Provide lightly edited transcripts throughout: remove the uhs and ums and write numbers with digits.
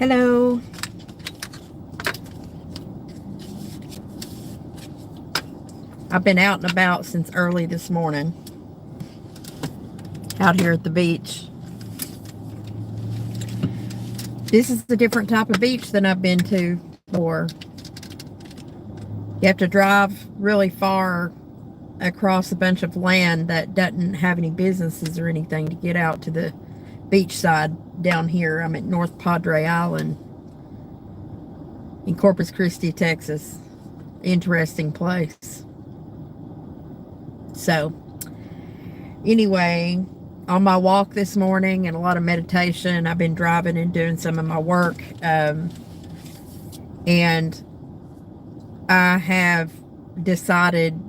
Hello. I've been out and about since early this morning. Out here at the beach. This is a different type of beach than I've been to before. You have to drive really far across a bunch of land that doesn't have any businesses or anything to get out to the beach side down here. I'm at North Padre Island in Corpus Christi, Texas. Interesting place. So, anyway, on my walk this morning and a lot of meditation, I've been driving and doing some of my work. And I have decided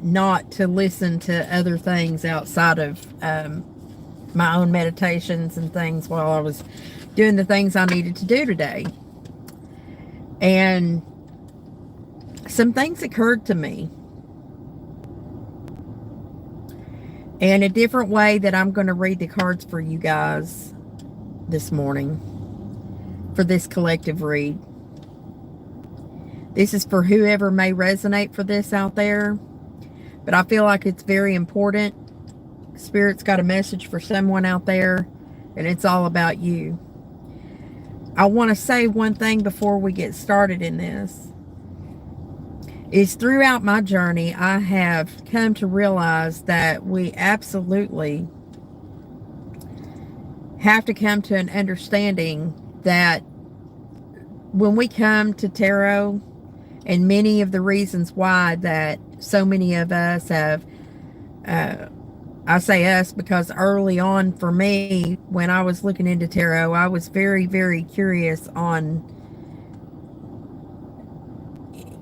not to listen to other things outside of my own meditations and things while I was doing the things I needed to do today. And some things occurred to me. And a different way that I'm going to read the cards for you guys this morning for this collective read. This is for whoever may resonate for this out there, but I feel like it's very important. Spirit's got a message for someone out there, and it's all about you. I want to say one thing before we get started in this. Is throughout my journey, I have come to realize that we absolutely have to come to an understanding that when we come to tarot, and many of the reasons why that so many of us have, I say us because early on for me, when I was looking into tarot, I was very, very curious on.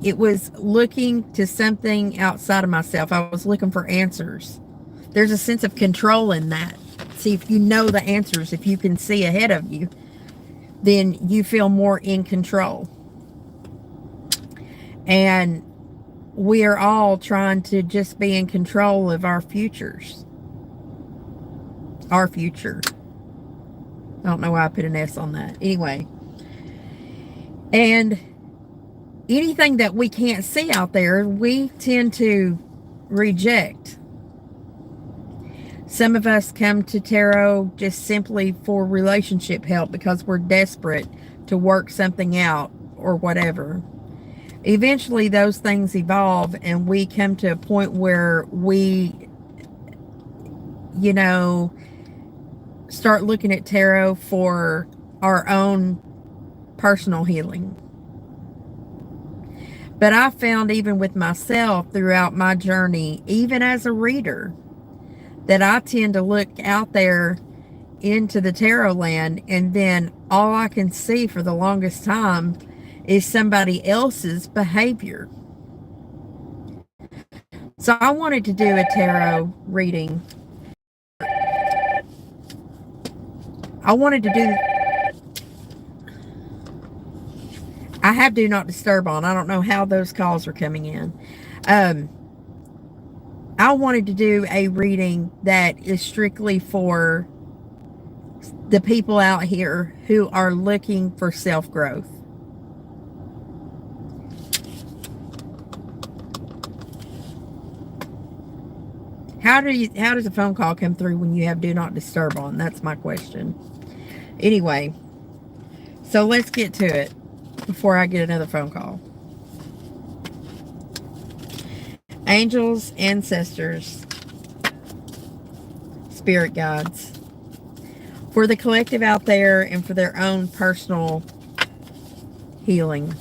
It was looking to something outside of myself. I was looking for answers. There's a sense of control in that. See, if you know the answers, if you can see ahead of you, then you feel more in control. And we are all trying to just be in control of our futures. Our future. I don't know why I put an S on that. Anyway. And anything that we can't see out there, we tend to reject. Some of us come to tarot just simply for relationship help because we're desperate to work something out or whatever. Eventually, those things evolve and we come to a point where we, start looking at tarot for our own personal healing. But I found even with myself throughout my journey, even as a reader, that I tend to look out there into the tarot land and then all I can see for the longest time is somebody else's behavior. So I wanted to do a tarot reading. I have Do Not Disturb on. I don't know how those calls are coming in. I wanted to do a reading that is strictly for the people out here who are looking for self-growth. How does a phone call come through when you have Do Not Disturb on? That's my question. Anyway, so let's get to it before I get another phone call. Angels, ancestors, spirit guides, for the collective out there and for their own personal healing.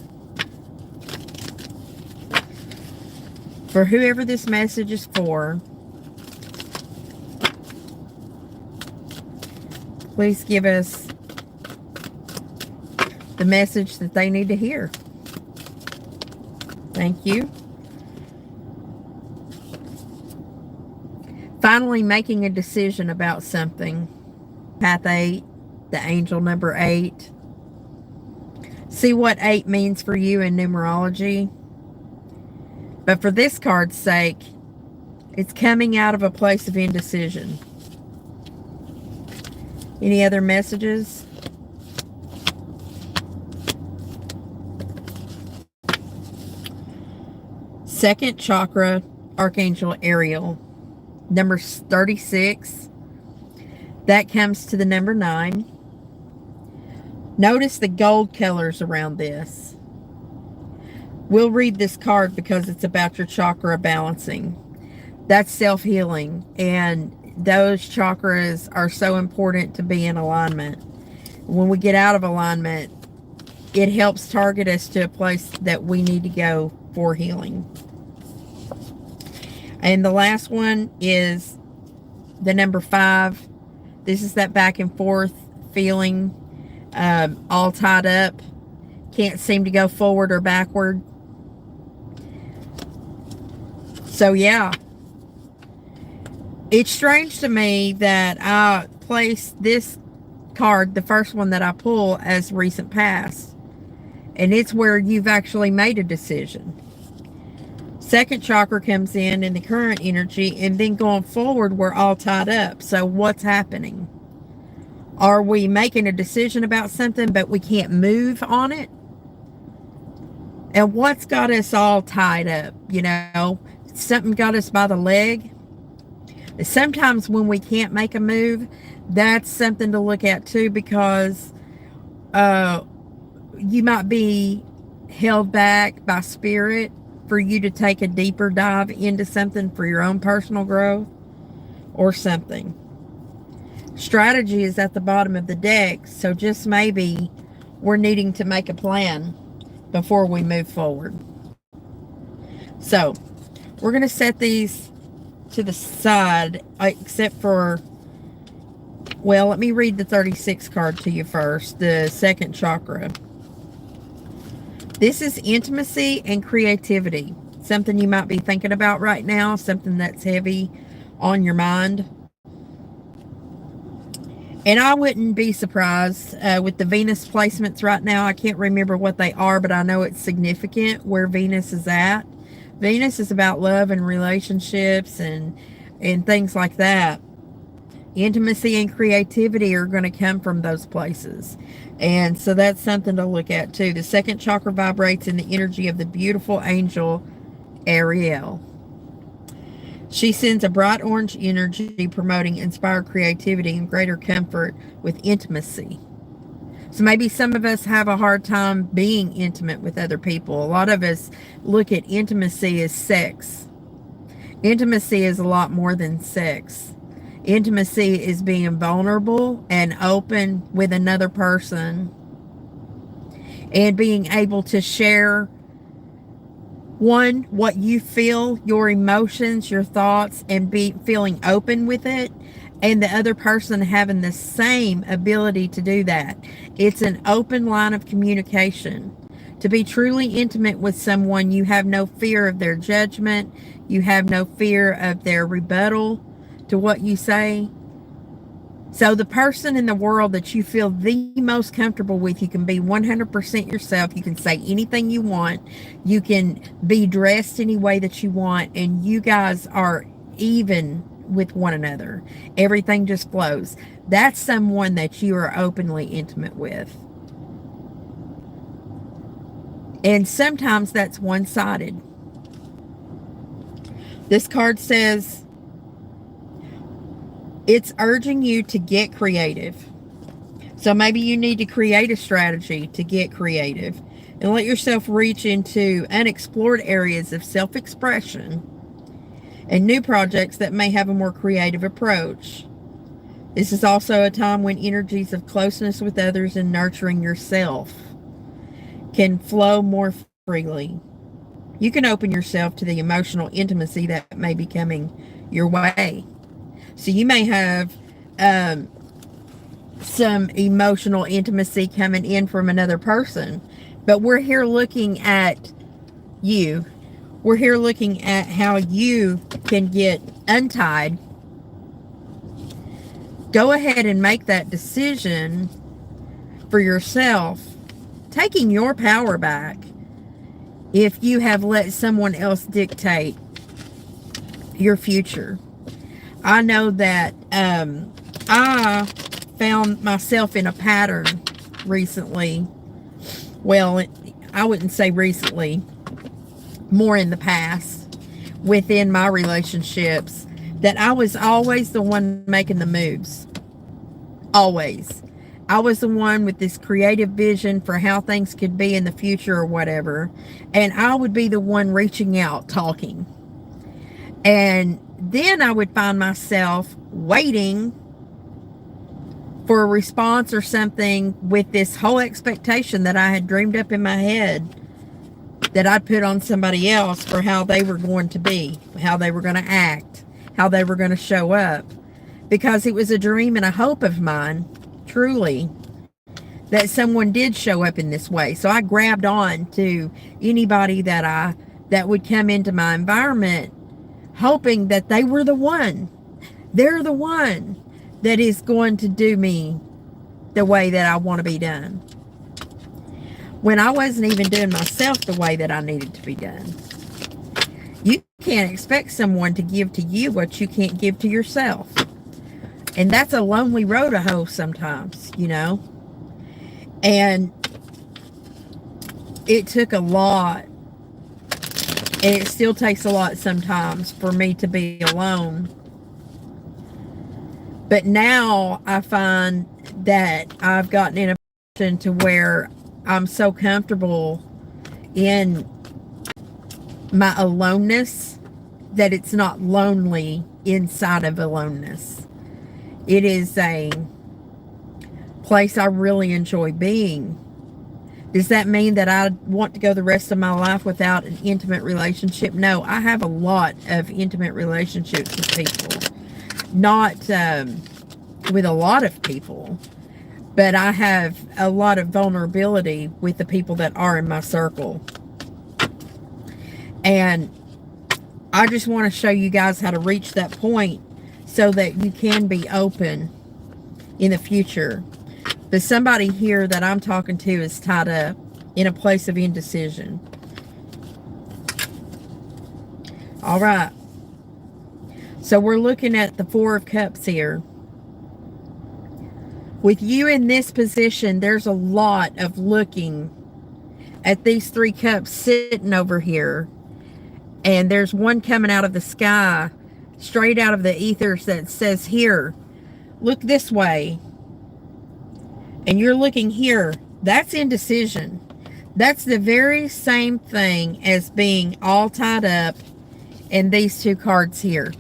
For whoever this message is for, please give us the message that they need to hear. Thank you. Finally making a decision about something. Path 8, the angel number 8. See what 8 means for you in numerology. But for this card's sake, it's coming out of a place of indecision. Any other messages? Second chakra, Archangel Ariel. Number 36. That comes to the number 9. Notice the gold colors around this. We'll read this card because it's about your chakra balancing. That's self-healing, and those chakras are so important to be in alignment. When we get out of alignment, it helps target us to a place that we need to go for healing. And the last one is the number 5. This is that back and forth feeling, all tied up, can't seem to go forward or backward. So yeah, it's strange to me that I place this card, the first one that I pull, as recent past, and it's where you've actually made a decision. Second chakra comes in the current energy, and then going forward, we're all tied up. So what's happening? Are we making a decision about something, but we can't move on it? And what's got us all tied up? You know, something got us by the leg. Sometimes when we can't make a move, that's something to look at too, because you might be held back by spirit for you to take a deeper dive into something for your own personal growth or something. Strategy is at the bottom of the deck, so just maybe we're needing to make a plan before we move forward. So we're going to set these to the side, except for, well, let me read the 36 card to you first, the second chakra. This is intimacy and creativity, something you might be thinking about right now, something that's heavy on your mind. And I wouldn't be surprised with the Venus placements right now. I can't remember what they are, but I know it's significant where Venus is at. Venus is about love and relationships and things like that. Intimacy and creativity are going to come from those places. And so that's something to look at too. The second chakra vibrates in the energy of the beautiful angel Ariel. She sends a bright orange energy promoting inspired creativity and greater comfort with intimacy. So maybe some of us have a hard time being intimate with other people. A lot of us look at intimacy as sex. Intimacy is a lot more than sex. Intimacy is being vulnerable and open with another person and being able to share, one, what you feel, your emotions, your thoughts, and be feeling open with it, and the other person having the same ability to do that. It's an open line of communication. To be truly intimate with someone, you have no fear of their judgment. You have no fear of their rebuttal to what you say. So the person in the world that you feel the most comfortable with, you can be 100% yourself. You can say anything you want. You can be dressed any way that you want. And you guys are even with one another. Everything just flows. That's someone that you are openly intimate with. And sometimes that's one-sided. This card says, it's urging you to get creative. So maybe you need to create a strategy to get creative and let yourself reach into unexplored areas of self-expression and new projects that may have a more creative approach. This is also a time when energies of closeness with others and nurturing yourself can flow more freely. You can open yourself to the emotional intimacy that may be coming your way. So you may have some emotional intimacy coming in from another person, but we're here looking at you. We're here looking at how you can get untied. Go ahead and make that decision for yourself, taking your power back if you have let someone else dictate your future. I know that I found myself in a pattern recently. Well, I wouldn't say recently. more in the past within my relationships, that I was always the one making the moves. Always. I was the one with this creative vision for how things could be in the future or whatever. And I would be the one reaching out, talking. And then I would find myself waiting for a response or something with this whole expectation that I had dreamed up in my head that I'd put on somebody else for how they were going to be, how they were going to act, how they were going to show up. Because it was a dream and a hope of mine, truly, that someone did show up in this way. So I grabbed on to anybody that would come into my environment, hoping that they were the one. They're the one that is going to do me the way that I want to be done, when I wasn't even doing myself the way that I needed to be done. You can't expect someone to give to you what you can't give to yourself. And that's a lonely road to hoe sometimes, you know. And it took a lot, and it still takes a lot sometimes for me to be alone. But now I find that I've gotten in a position to where I'm so comfortable in my aloneness that it's not lonely inside of aloneness. It is a place I really enjoy being. Does that mean that I want to go the rest of my life without an intimate relationship? No, I have a lot of intimate relationships with people. Not with a lot of people, but I have a lot of vulnerability with the people that are in my circle. And I just want to show you guys how to reach that point so that you can be open in the future. But somebody here that I'm talking to is tied up in a place of indecision. All right. So we're looking at the Four of Cups here. With you in this position, there's a lot of looking at these three cups sitting over here. And there's one coming out of the sky, straight out of the ethers, that says here, look this way. And you're looking here. That's indecision. That's the very same thing as being all tied up in these two cards here.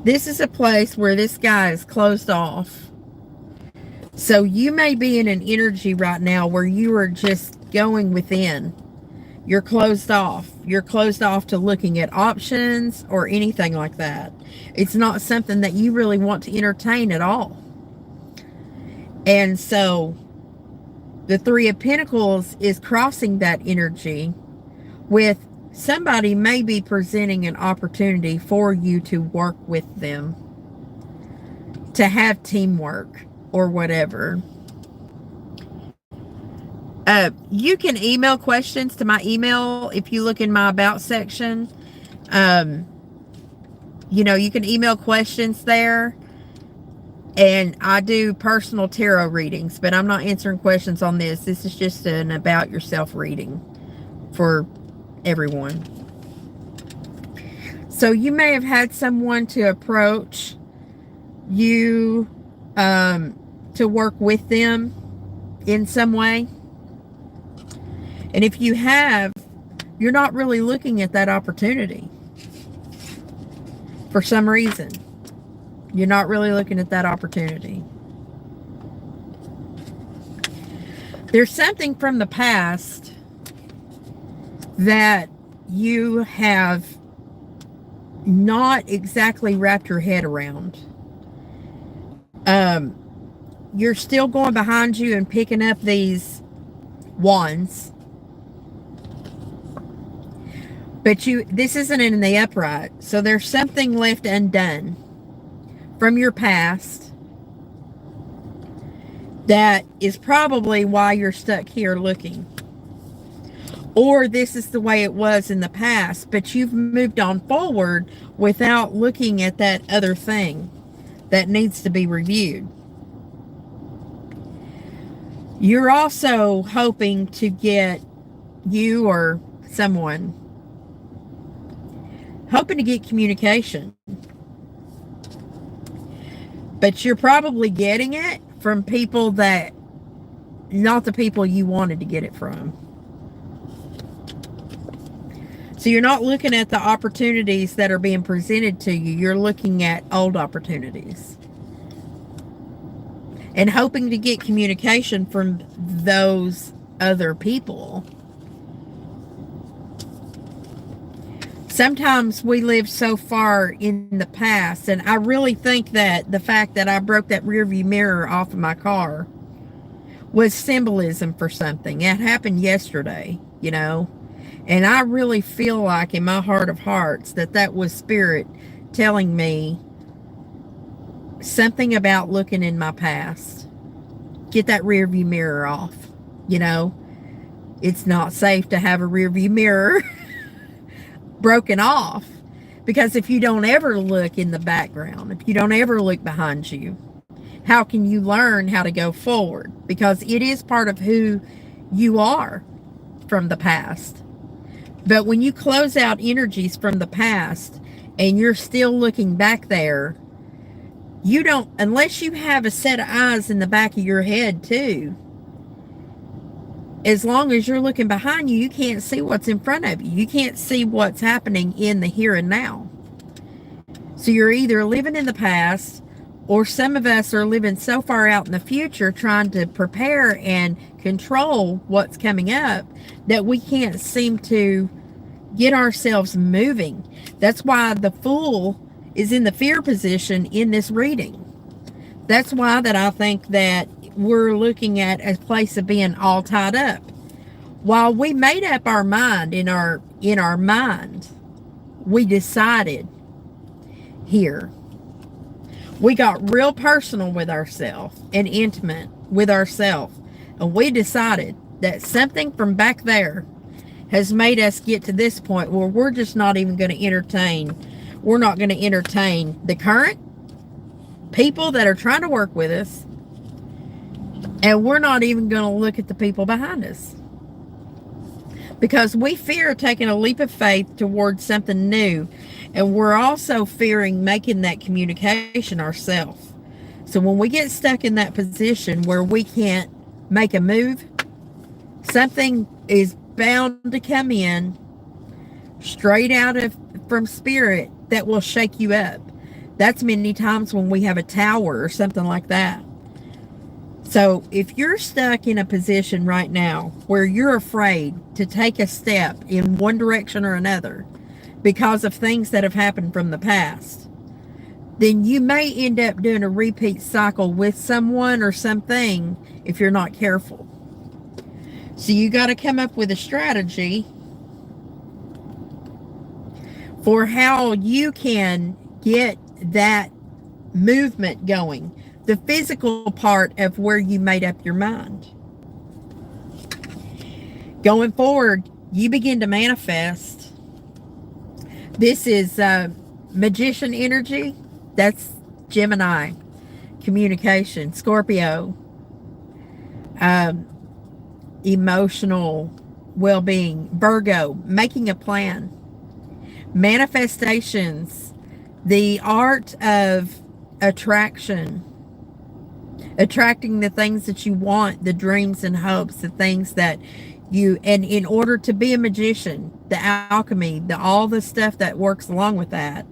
This is a place where this guy is closed off. So you may be in an energy right now where you are just going within. You're closed off. You're closed off to looking at options or anything like that. It's not something that you really want to entertain at all. And so the Three of Pentacles is crossing that energy with somebody may be presenting an opportunity for you to work with them, to have teamwork or whatever. You can email questions to my email if you look in my about section. You know, you can email questions there. And I do personal tarot readings, but I'm not answering questions on this. This is just an about yourself reading for everyone. So you may have had someone to approach you to work with them in some way. And if you have, you're not really looking at that opportunity for some reason. You're not really looking at that opportunity. There's something from the past that you have not exactly wrapped your head around. You're still going behind you and picking up these wands. But this isn't in the upright. So there's something left undone from your past that is probably why you're stuck here looking. Or this is the way it was in the past, but you've moved on forward without looking at that other thing that needs to be reviewed. You're also hoping to get you or someone, hoping to get communication. But you're probably getting it from people that, not the people you wanted to get it from. So you're not looking at the opportunities that are being presented to you. You're looking at old opportunities. And hoping to get communication from those other people. Sometimes we live so far in the past, and I really think that the fact that I broke that rear view mirror off of my car was symbolism for something. It happened yesterday, you know, and I really feel like in my heart of hearts that that was spirit telling me something about looking in my past. Get that rear view mirror off. You know, it's not safe to have a rear view mirror broken off, because if you don't ever look in the background, if you don't ever look behind you, how can you learn how to go forward? Because it is part of who you are from the past. But when you close out energies from the past and you're still looking back there, you don't, unless you have a set of eyes in the back of your head too, as long as you're looking behind you, you can't see what's in front of you. You can't see what's happening in the here and now. So you're either living in the past, or some of us are living so far out in the future trying to prepare and control what's coming up that we can't seem to get ourselves moving. That's why the Fool is in the fear position in this reading. That's why that I think that we're looking at a place of being all tied up. While we made up our mind in our mind, we decided here. We got real personal with ourselves and intimate with ourselves. And we decided that something from back there has made us get to this point where we're just not even going to entertain. We're not going to entertain the current people that are trying to work with us. And we're not even going to look at the people behind us. Because we fear taking a leap of faith towards something new. And we're also fearing making that communication ourselves. So when we get stuck in that position where we can't make a move, something is bound to come in straight out of from spirit that will shake you up. That's many times when we have a tower or something like that. So if you're stuck in a position right now where you're afraid to take a step in one direction or another because of things that have happened from the past, then you may end up doing a repeat cycle with someone or something if you're not careful. So you got to come up with a strategy for how you can get that movement going. The physical part of where you made up your mind. Going forward, you begin to manifest. This is magician energy. That's Gemini. Communication. Scorpio. Emotional well-being. Virgo. Making a plan. Manifestations. The art of attraction. Attracting the things that you want, the dreams and hopes, the things that you, and in order to be a magician, the alchemy, all the stuff that works along with that,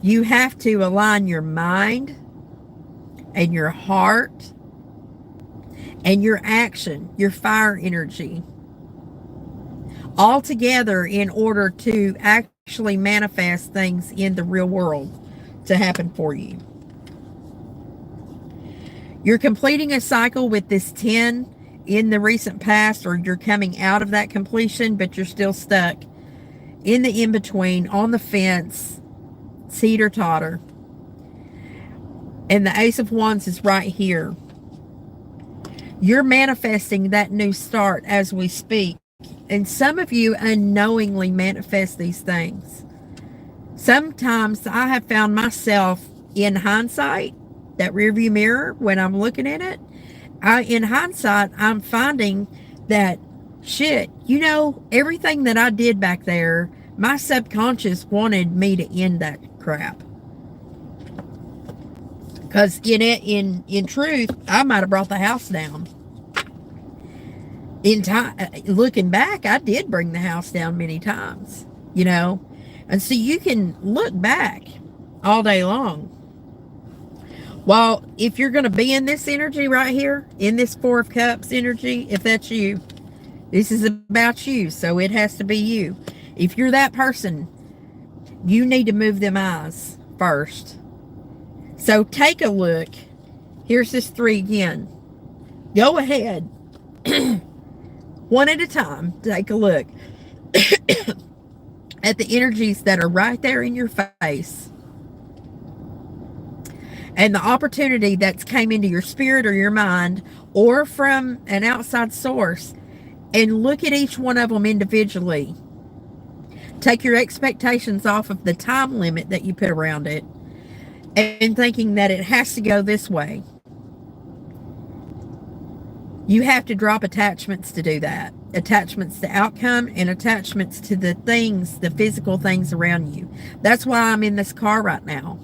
you have to align your mind and your heart and your action, your fire energy, all together in order to actually manifest things in the real world to happen for you. You're completing a cycle with this 10 in the recent past, or you're coming out of that completion, but you're still stuck in the in-between, on the fence, teeter-totter. And the Ace of Wands is right here. You're manifesting that new start as we speak. And some of you unknowingly manifest these things. Sometimes I have found myself in hindsight, that rearview mirror, when I'm looking at it, in hindsight, I'm finding that shit, you know, everything that I did back there, my subconscious wanted me to end that crap. Because in truth, I might have brought the house down. In time, looking back, I did bring the house down many times, you know. And so you can look back all day long. Well, if you're going to be in this energy right here, in this Four of Cups energy, if that's you, this is about you, so it has to be you. If you're that person, you need to move them eyes first. So take a look. Here's this 3 again. Go ahead. One at a time, take a look at the energies that are right there in your face. And the opportunity that's came into your spirit or your mind or from an outside source, and look at each one of them individually. Take your expectations off of the time limit that you put around it and thinking that it has to go this way. You have to drop attachments to do that. Attachments to outcome and attachments to the things, the physical things around you. That's why I'm in this car right now.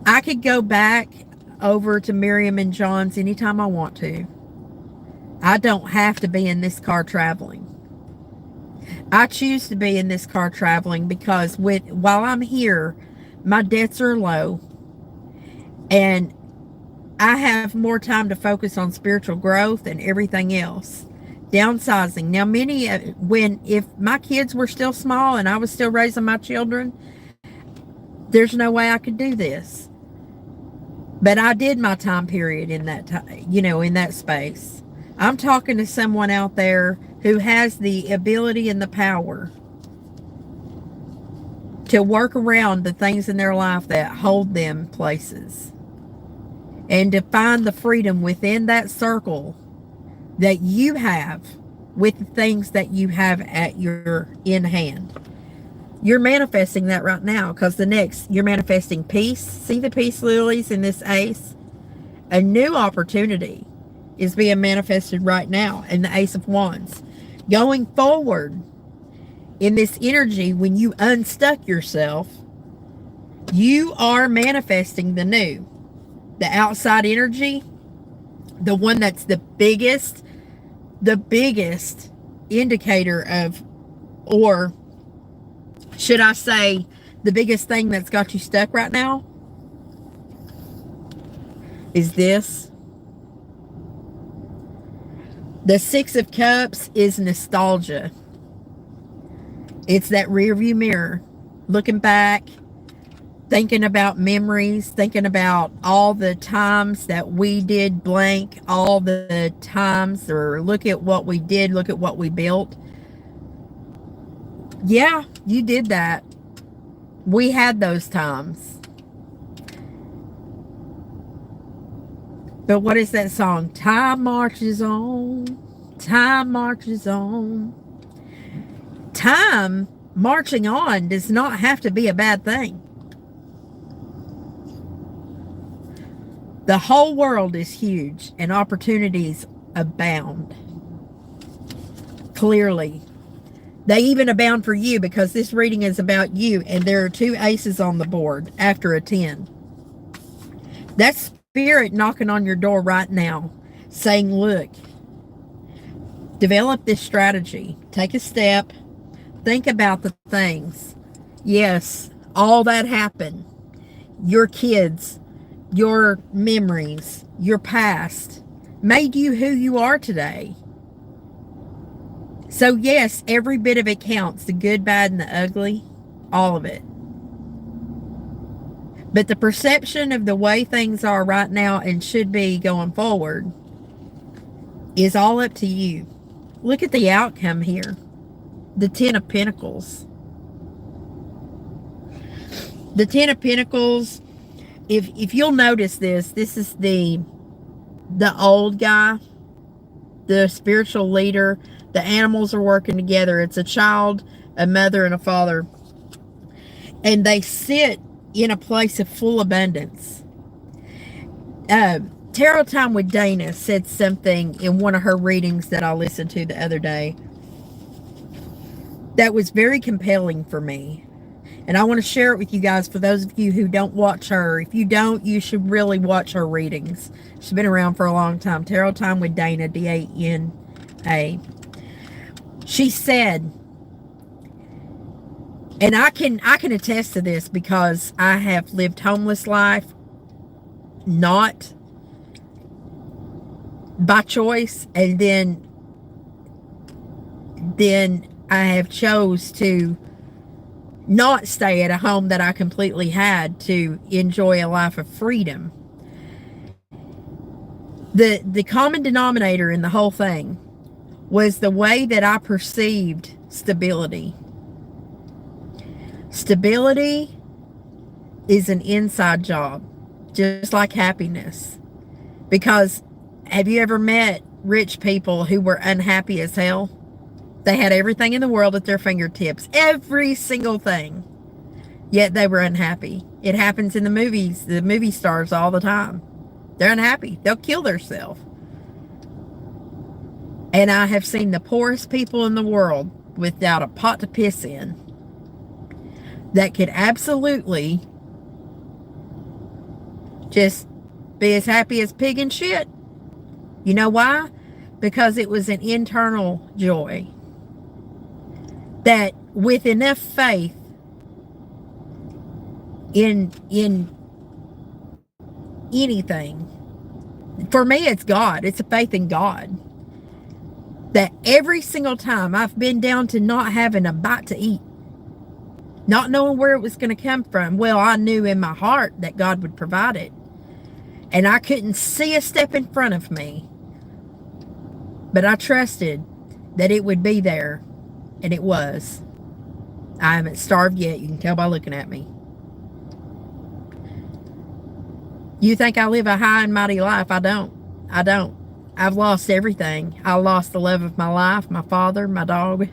I could go back over to Miriam and John's anytime I want to. I don't have to be in this car traveling. I choose to be in this car traveling because while I'm here, my debts are low and I have more time to focus on spiritual growth and everything else. Downsizing. Now, if my kids were still small and I was still raising my children, there's no way I could do this. But I did my time period in that time, in that space. I'm talking to someone out there who has the ability and the power to work around the things in their life that hold them places. And to find the freedom within that circle that you have with the things that you have at your in hand. You're manifesting that right now because you're manifesting peace. See the peace lilies in this ace? A new opportunity is being manifested right now in the Ace of Wands. Going forward in this energy, when you unstuck yourself, you are manifesting the new. The outside energy, the one that's the biggest indicator of, or should I say, the biggest thing that's got you stuck right now is this. The Six of Cups is nostalgia. It's that rear view mirror. Looking back, thinking about memories, thinking about all the times that we did blank, all the times, or look at what we did, look at what we built. Yeah, you did that. We had those times. But what is that song? Time marches on. Time marches on. Time marching on does not have to be a bad thing. The whole world is huge and opportunities abound. Clearly. They even abound for you because this reading is about you and there are 2 aces on the board after a 10. That's spirit knocking on your door right now saying, look, develop this strategy. Take a step. Think about the things. Yes, all that happened. Your kids, your memories, your past made you who you are today. So yes, every bit of it counts. The good, bad, and the ugly. All of it. But the perception of the way things are right now and should be going forward is all up to you. Look at the outcome here. The 10 of Pentacles. The 10 of Pentacles, if you'll notice this is the old guy, the spiritual leader. The animals are working together. It's a child, a mother, and a father. And they sit in a place of full abundance. Tarot Time with Dana said something in one of her readings that I listened to the other day that was very compelling for me. And I want to share it with you guys for those of you who don't watch her. If you don't, you should really watch her readings. She's been around for a long time. Tarot Time with Dana, D-A-N-A. She said, and I can attest to this because I have lived homeless life, not by choice, and then I have chose to not stay at a home that I completely had to enjoy a life of freedom. The common denominator in the whole thing was the way that I perceived stability. Stability is an inside job, just like happiness. Because have you ever met rich people who were unhappy as hell? They had everything in the world at their fingertips, every single thing, yet they were unhappy. It happens in the movies, the movie stars all the time. They're unhappy. They'll kill themselves. And I have seen the poorest people in the world without a pot to piss in that could absolutely just be as happy as pig and shit. You know why? Because it was an internal joy. That with enough faith in anything, for me it's God. It's a faith in God. That every single time I've been down to not having a bite to eat, not knowing where it was going to come from, well, I knew in my heart that God would provide it. And I couldn't see a step in front of me, but I trusted that it would be there. And it was. I haven't starved yet. You can tell by looking at me. You think I live a high and mighty life? I don't. I don't. I've lost everything. I lost the love of my life, my father, my dog.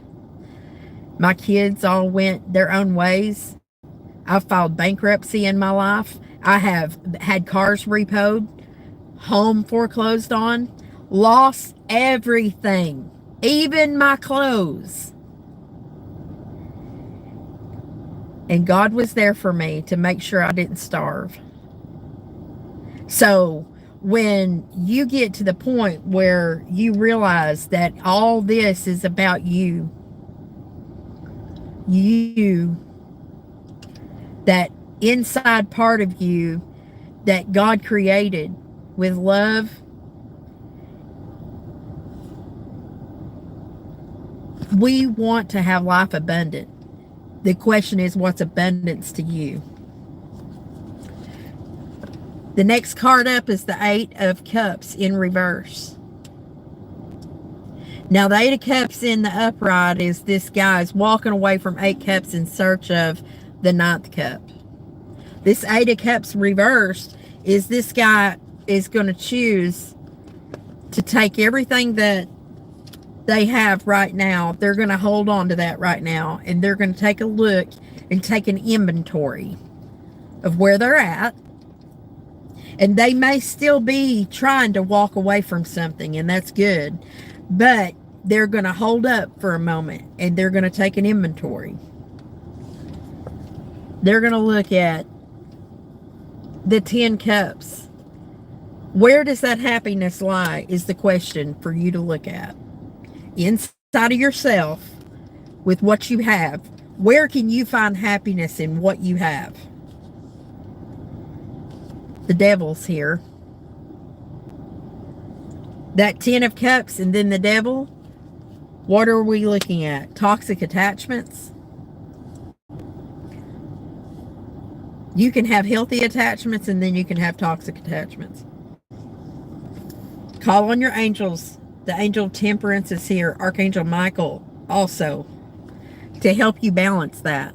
My kids all went their own ways. I've filed bankruptcy in my life. I have had cars repoed, home foreclosed on, lost everything, even my clothes. And God was there for me to make sure I didn't starve. So when you get to the point where you realize that all this is about you, that inside part of you that God created with love, we want to have life abundant. The question is, what's abundance to you? The next card up is the Eight of Cups in reverse. Now, the Eight of Cups in the upright is this guy's walking away from Eight Cups in search of the Ninth Cup. This Eight of Cups reversed is this guy is going to choose to take everything that they have right now. They're going to hold on to that right now, and they're going to take a look and take an inventory of where they're at. And they may still be trying to walk away from something, and that's good, but they're going to hold up for a moment, and they're going to take an inventory. They're going to look at the 10 cups. Where does that happiness lie is the question for you to look at. Inside of yourself, with what you have, where can you find happiness in what you have? The Devil's here. That 10 of Cups and then the Devil. What are we looking at? Toxic attachments. You can have healthy attachments and then you can have toxic attachments. Call on your angels. The angel of temperance is here. Archangel Michael also to help you balance that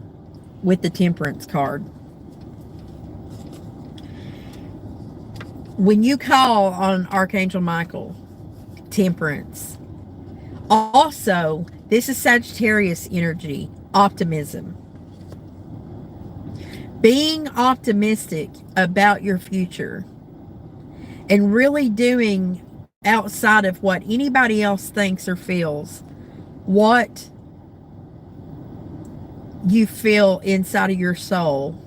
with the temperance card. When you call on Archangel Michael, temperance. Also, this is Sagittarius energy, optimism. Being optimistic about your future and really doing outside of what anybody else thinks or feels, what you feel inside of your soul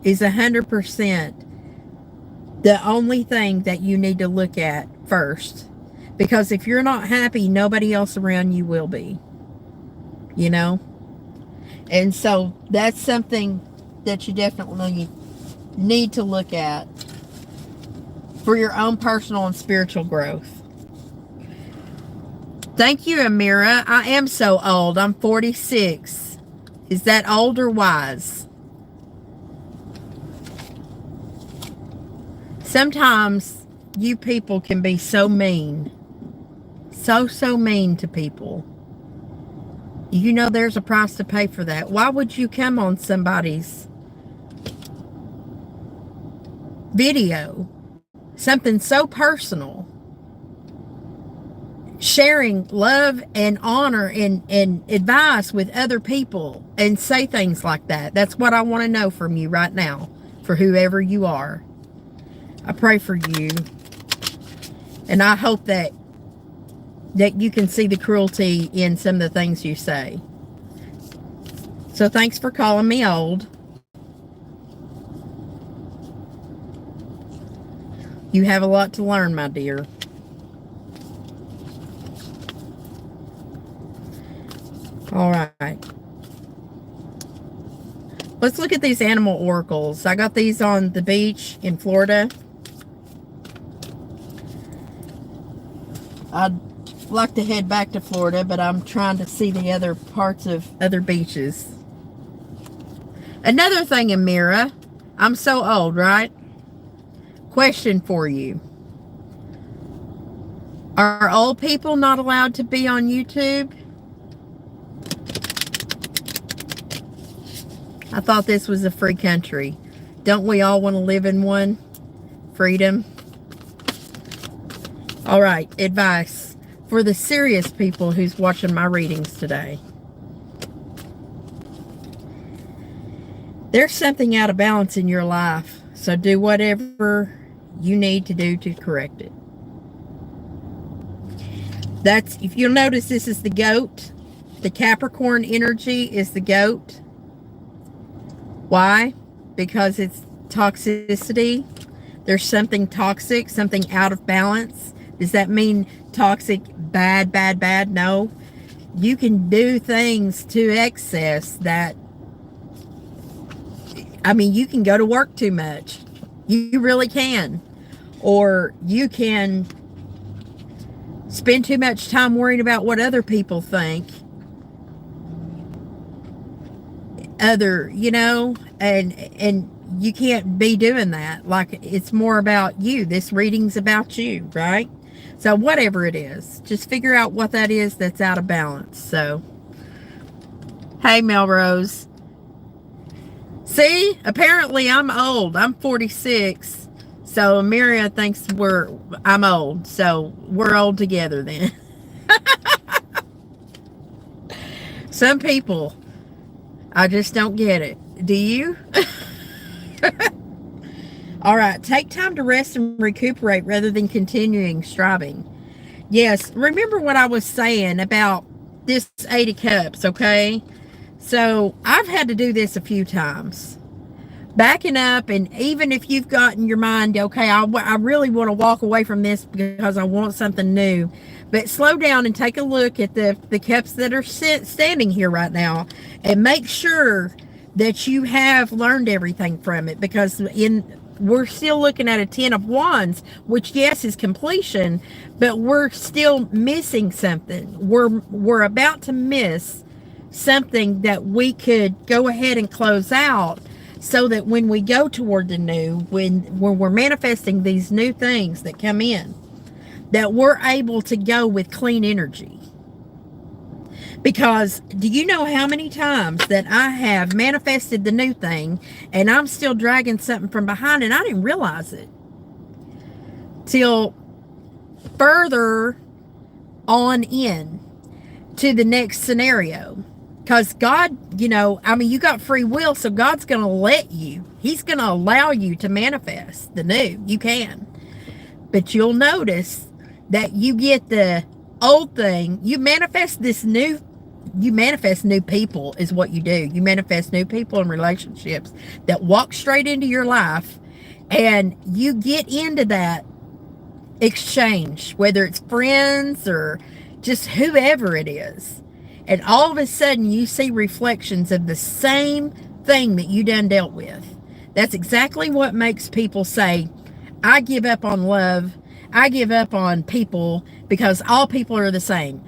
is 100% the only thing that you need to look at first. Because if you're not happy, nobody else around you will be. You know? And so that's something that you definitely need to look at for your own personal and spiritual growth. Thank you, Amira. I am so old. I'm 46. Is that old or wise? Sometimes you people can be so mean. So mean to people. You know there's a price to pay for that. Why would you come on somebody's video, something so personal, sharing love and honor and advice with other people, and say things like that? That's what I want to know from you right now, for whoever you are. I pray for you, and I hope that you can see the cruelty in some of the things you say. So thanks for calling me old. You have a lot to learn, my dear. All right. Let's look at these animal oracles. I got these on the beach in Florida. I'd like to head back to Florida, but I'm trying to see the other parts of other beaches. Another thing, Amira, I'm so old, right? Question for you. Are old people not allowed to be on YouTube? I thought this was a free country. Don't we all want to live in one? Freedom. All right, advice for the serious people who's watching my readings today. There's something out of balance in your life, so do whatever you need to do to correct it. That's, if you'll notice, this is the goat. The Capricorn energy is the goat. Why? Because it's toxicity. There's something toxic, something out of balance. Does that mean toxic, bad? No. You can do things to excess that, I mean, you can go to work too much. You really can. Or you can spend too much time worrying about what other people think. And you can't be doing that. Like, it's more about you. This reading's about you, right? So whatever it is, just figure out what that is that's out of balance. So, hey, Melrose. See, apparently I'm old. I'm 46. So Amelia thinks I'm old. So we're old together then. Some people, I just don't get it. Do you? All right. Take time to rest and recuperate rather than continuing striving. Yes. Remember what I was saying about this 8 of Cups, okay? So I've had to do this a few times. Backing up, and even if you've got in your mind, okay, I really want to walk away from this because I want something new. But slow down and take a look at the cups that are standing here right now, and make sure that you have learned everything from it, because we're still looking at a 10 of Wands, which, yes, is completion, but we're still missing something. We're about to miss something that we could go ahead and close out, so that when we go toward the new, when we're manifesting these new things that come in, that we're able to go with clean energy. Because do you know how many times that I have manifested the new thing and I'm still dragging something from behind, and I didn't realize it till further on in to the next scenario. Because God, you got free will, so God's going to let you. He's going to allow you to manifest the new. You can. But you'll notice that you get the old thing. You manifest new people is what you do. You manifest new people and relationships that walk straight into your life, and you get into that exchange, whether it's friends or just whoever it is. And all of a sudden you see reflections of the same thing that you done dealt with. That's exactly what makes people say, I give up on love. I give up on people because all people are the same.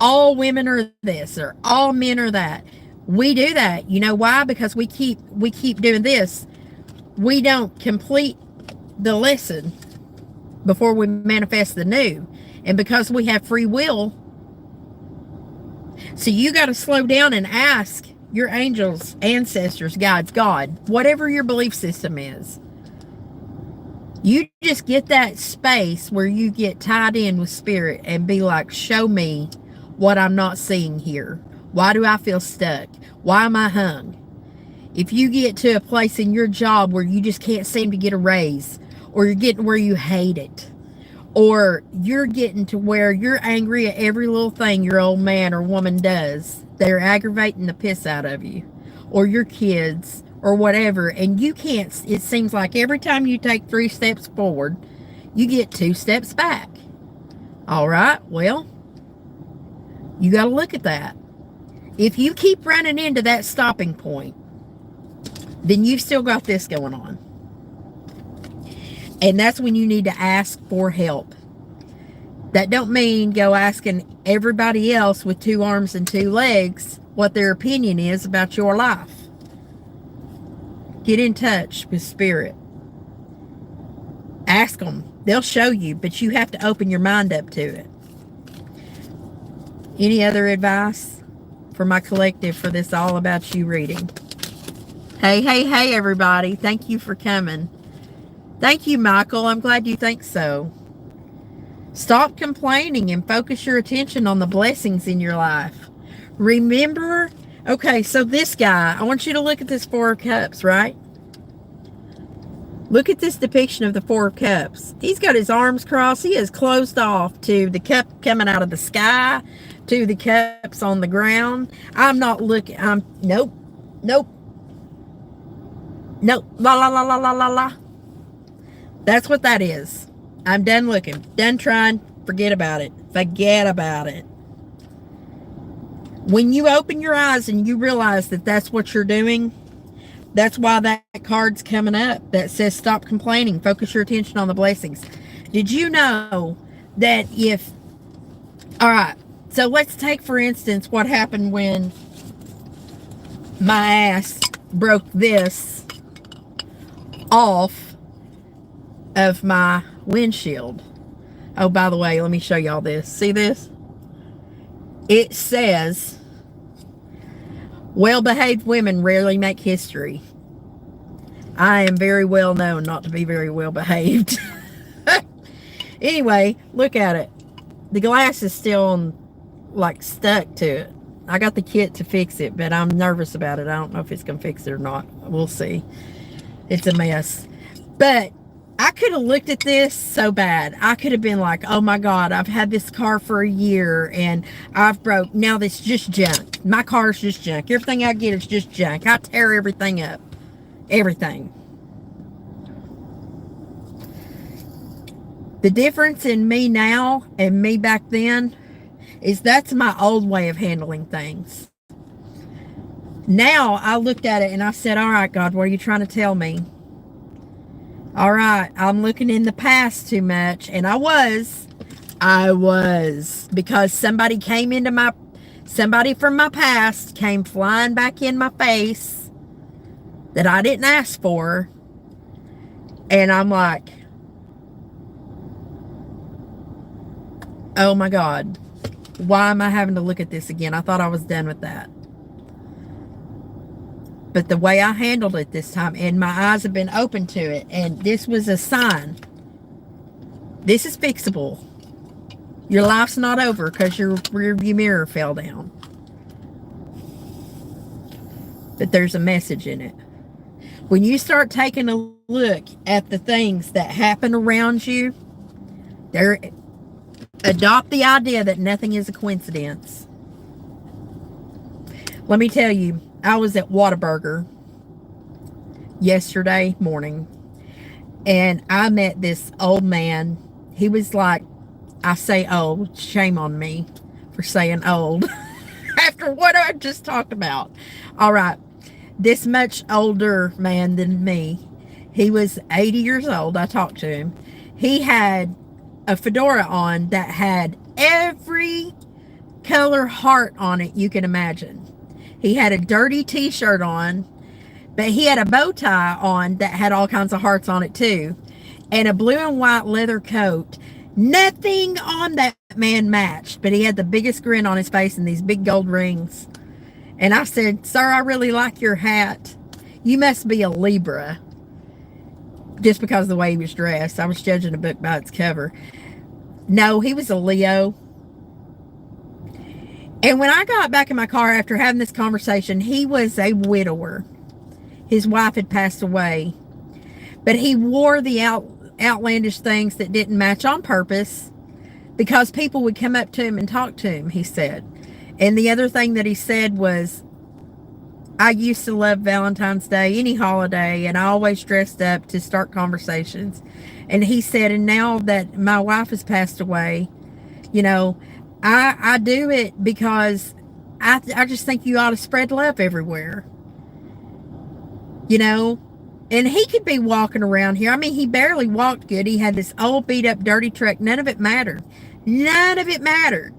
All women are this or all men are that. We do that. You know why? Because we keep doing this. We don't complete the lesson before we manifest the new. And because we have free will, so you got to slow down and ask your angels, ancestors, guides, God, whatever your belief system is. You just get that space where you get tied in with spirit and be like, show me what I'm not seeing here. Why do I feel stuck? Why am I hung? If you get to a place in your job where you just can't seem to get a raise, or you're getting where you hate it, or you're getting to where you're angry at every little thing your old man or woman does, they're aggravating the piss out of you, or your kids, or whatever, and you can't, it seems like every time you take 3 steps forward, you get 2 steps back. All right, well, you got to look at that. If you keep running into that stopping point, then you've still got this going on. And that's when you need to ask for help. That don't mean go asking everybody else with 2 arms and 2 legs what their opinion is about your life. Get in touch with spirit. Ask them. They'll show you, but you have to open your mind up to it. Any other advice for my collective for this All About You reading? Hey, everybody. Thank you for coming. Thank you, Michael. I'm glad you think so. Stop complaining and focus your attention on the blessings in your life. Remember, okay, so this guy, I want you to look at this 4 of Cups, right? Look at this depiction of the 4 of Cups. He's got his arms crossed. He is closed off to the cup coming out of the sky, to the cups on the ground. I'm not looking. Nope. La, la, la, la, la, la, la. That's what that is. I'm done looking. Done trying. Forget about it. Forget about it. When you open your eyes and you realize that that's what you're doing, that's why that card's coming up that says stop complaining. Focus your attention on the blessings. Did you know that if... All right. So let's take, for instance, what happened when my ass broke this off of my windshield. Oh, by the way, let me show y'all this. See this? It says, well-behaved women rarely make history. I am very well known not to be very well-behaved. Anyway, look at it. The glass is still like stuck to it. I got the kit to fix it, but I'm nervous about it. I don't know if it's going to fix it or not. We'll see. It's a mess. But I could have looked at this so bad. I could have been like, oh my God, I've had this car for a year and I've broke. Now this just junk. My car's just junk. Everything I get is just junk. I tear everything up. Everything. The difference in me now and me back then is that's my old way of handling things. Now I looked at it and I said, all right, God, what are you trying to tell me? All right, I'm looking in the past too much. And I was, because somebody from my past came flying back in my face that I didn't ask for. And I'm like, oh my God, why am I having to look at this again? I thought I was done with that. But the way I handled it this time, and my eyes have been open to it, and this was a sign. This is fixable. Your life's not over because your rearview mirror fell down. But there's a message in it. When you start taking a look at the things that happen around you They're adopt the idea that nothing is a coincidence. Let me tell you, I was at Whataburger yesterday morning, and I met this old man. He was like, I say old, shame on me for saying old after what I just talked about. All right, this much older man than me. He was 80 years old. I talked to him. He had a fedora on that had every color heart on it you can imagine. He had a dirty t-shirt on, but he had a bow tie on that had all kinds of hearts on it too, and a blue and white leather coat. Nothing on that man matched, but he had the biggest grin on his face and these big gold rings. And I said, sir, I really like your hat. You must be a Libra. Just because of the way he was dressed. I was judging a book by its cover. No, he was a Leo. And when I got back in my car after having this conversation, he was a widower. His wife had passed away. But he wore the outlandish things that didn't match on purpose because people would come up to him and talk to him, he said. And the other thing that he said was, I used to love Valentine's Day, any holiday, and I always dressed up to start conversations. And he said, and now that my wife has passed away, you know, I do it because I just think you ought to spread love everywhere. You know, and he could be walking around here. I mean, he barely walked good. He had this old beat up dirty truck. None of it mattered. None of it mattered.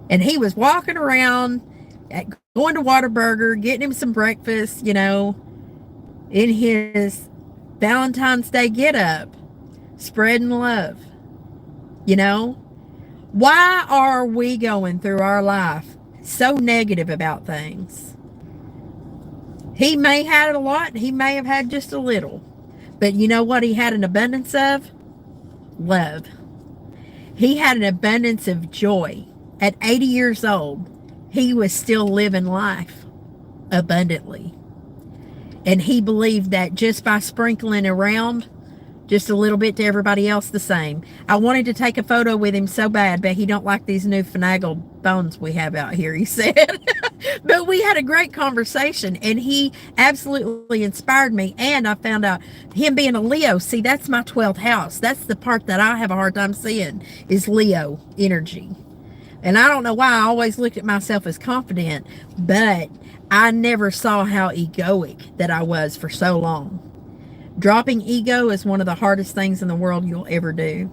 And he was walking around, going to Whataburger, getting him some breakfast, you know, in his Valentine's Day get up, spreading love. You know, why are we going through our life so negative about things? He may have had a lot, he may have had just a little, but you know what he had an abundance of? Love. He had an abundance of joy. At 80 years old, he was still living life abundantly. And he believed that just by sprinkling around just a little bit to everybody else the same. I wanted to take a photo with him so bad, but he don't like these new finagled phones we have out here, he said. But we had a great conversation, and he absolutely inspired me. And I found out him being a Leo, see, that's my 12th house. That's the part that I have a hard time seeing, is Leo energy. And I don't know why I always looked at myself as confident, but I never saw how egoic that I was for so long. Dropping ego is one of the hardest things in the world you'll ever do.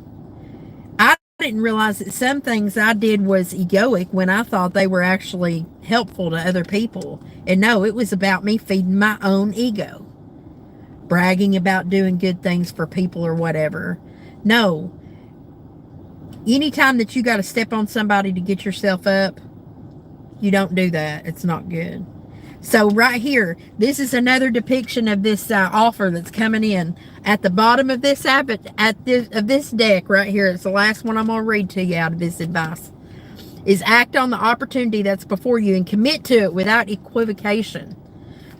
I didn't realize that some things I did was egoic when I thought they were actually helpful to other people. And no, it was about me feeding my own ego. Bragging about doing good things for people or whatever. No. Anytime that you got to step on somebody to get yourself up, you don't do that. It's not good. So right here, this is another depiction of this offer that's coming in. At the bottom of this app, of this deck right here, it's the last one I'm going to read to you out of this advice, is act on the opportunity that's before you and commit to it without equivocation.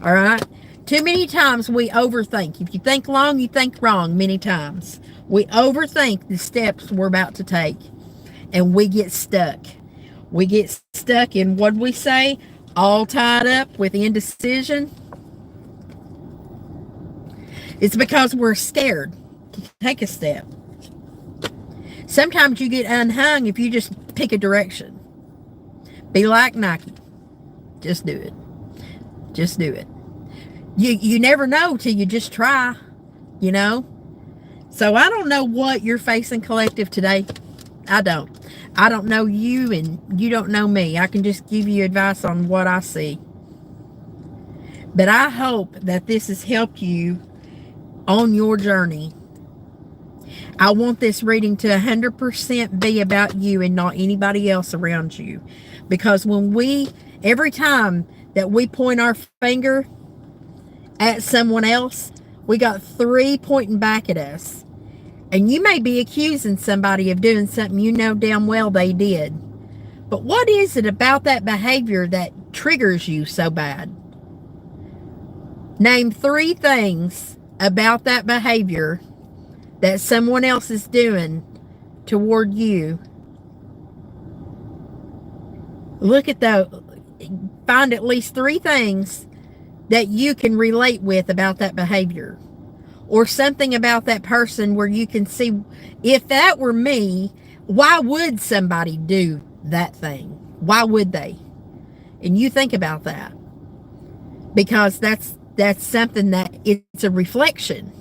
All right? Too many times we overthink. If you think long, you think wrong many times. We overthink the steps we're about to take, and we get stuck. We get stuck in what we say, all tied up with indecision. It's because we're scared to take a step. Sometimes you get unhung if you just pick a direction. Be like Nike. Just do it. Just do it. You never know till you just try, you know. So I don't know what you're facing, collective, today. I don't know you, and you don't know me. I can just give you advice on what I see. But I hope that this has helped you on your journey. I want this reading to 100% be about you and not anybody else around you. Because every time that we point our finger at someone else, we got 3 pointing back at us. And you may be accusing somebody of doing something you know damn well they did. But what is it about that behavior that triggers you so bad? Name 3 things about that behavior that someone else is doing toward you, look at find at least 3 things that you can relate with about that behavior, or something about that person where you can see, if that were me, why would somebody do that thing? Why would they? And you think about that, because that's something that it's a reflection.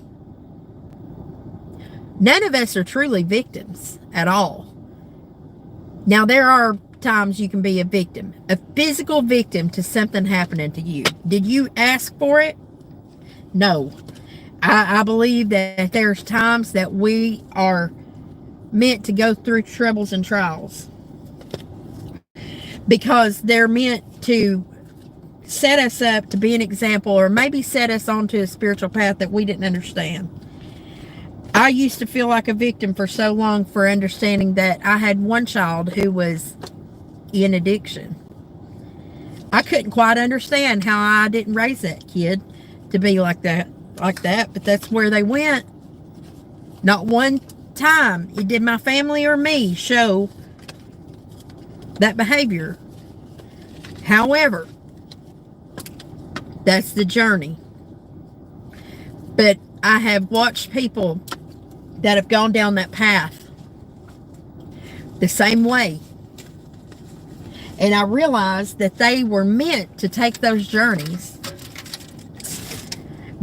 None of us are truly victims at all. Now, there are times you can be a victim, a physical victim to something happening to you. Did you ask for it? No. I believe that there's times that we are meant to go through troubles and trials, because they're meant to set us up to be an example, or maybe set us onto a spiritual path that we didn't understand. I used to feel like a victim for so long for understanding that I had one child who was in addiction. I couldn't quite understand how I didn't raise that kid to be like that, but that's where they went. Not one time did my family or me show that behavior. However, that's the journey. But I have watched people that have gone down that path the same way. And I realized that they were meant to take those journeys,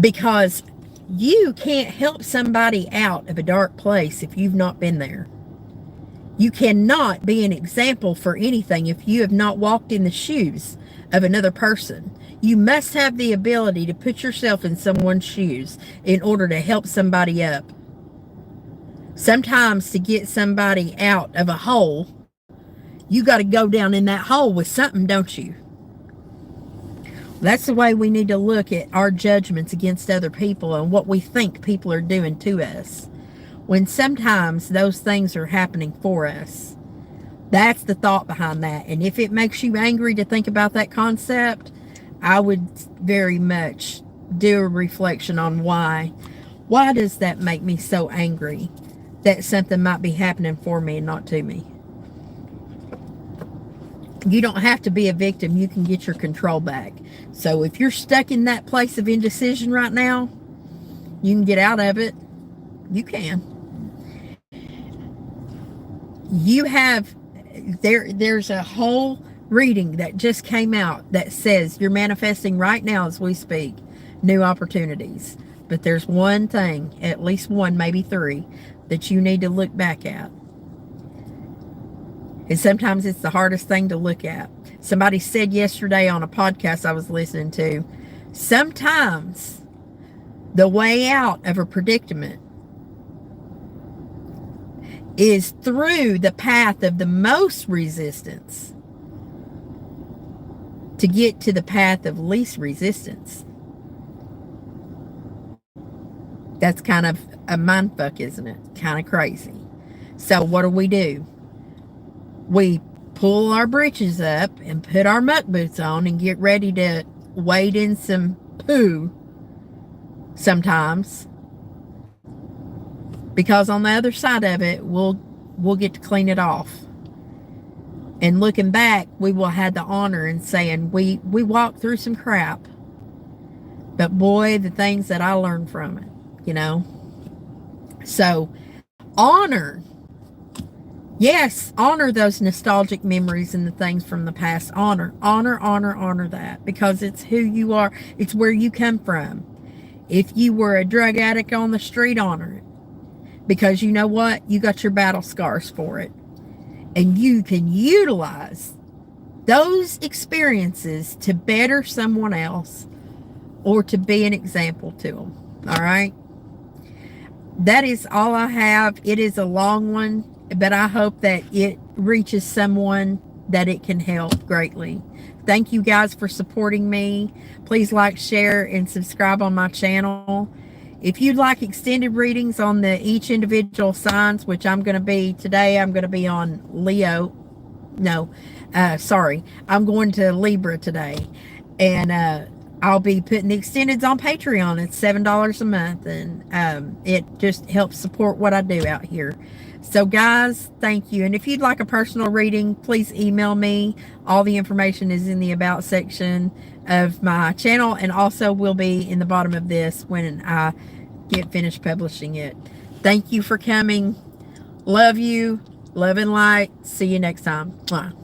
because you can't help somebody out of a dark place if you've not been there. You cannot be an example for anything if you have not walked in the shoes of another person. You must have the ability to put yourself in someone's shoes in order to help somebody up. Sometimes to get somebody out of a hole, you got to go down in that hole with something, don't you? That's the way we need to look at our judgments against other people and what we think people are doing to us, when sometimes those things are happening for us. That's the thought behind that. And if it makes you angry to think about that concept, I would very much do a reflection on why does that make me so angry that something might be happening for me and not to me. You don't have to be a victim. You can get your control back. So if you're stuck in that place of indecision right now, you can get out of it. You can. You have, there's a whole reading that just came out that says you're manifesting right now as we speak new opportunities. But there's one thing, at least one, maybe 3, that you need to look back at. And sometimes it's the hardest thing to look at. Somebody said yesterday on a podcast I was listening to, sometimes the way out of a predicament is through the path of the most resistance to get to the path of least resistance. That's kind of a mindfuck, isn't it? Kind of crazy. So what do? We pull our britches up and put our muck boots on and get ready to wade in some poo sometimes, because on the other side of it, we'll get to clean it off. And looking back, we will have the honor in saying we walked through some crap, but boy, the things that I learned from it, So honor those nostalgic memories and the things from the past. Honor that, because it's who you are. It's where you come from. If you were a drug addict on the street, honor it, because you know what? You got your battle scars for it. And you can utilize those experiences to better someone else or to be an example to them. All right? That is all I have. It is a long one, but I hope that it reaches someone that it can help greatly. Thank you guys for supporting me. Please like, share, and subscribe on my channel. If you'd like extended readings on each individual signs, which I'm going to be today, I'm going to be on Leo. I'm going to Libra today. And I'll be putting the extendeds on Patreon. It's $7 a month. And it just helps support what I do out here. So guys, thank you. And if you'd like a personal reading, please email me. All the information is in the about section of my channel, and also will be in the bottom of this when I get finished publishing it. Thank you for coming. Love you. Love and light. See you next time. Bye.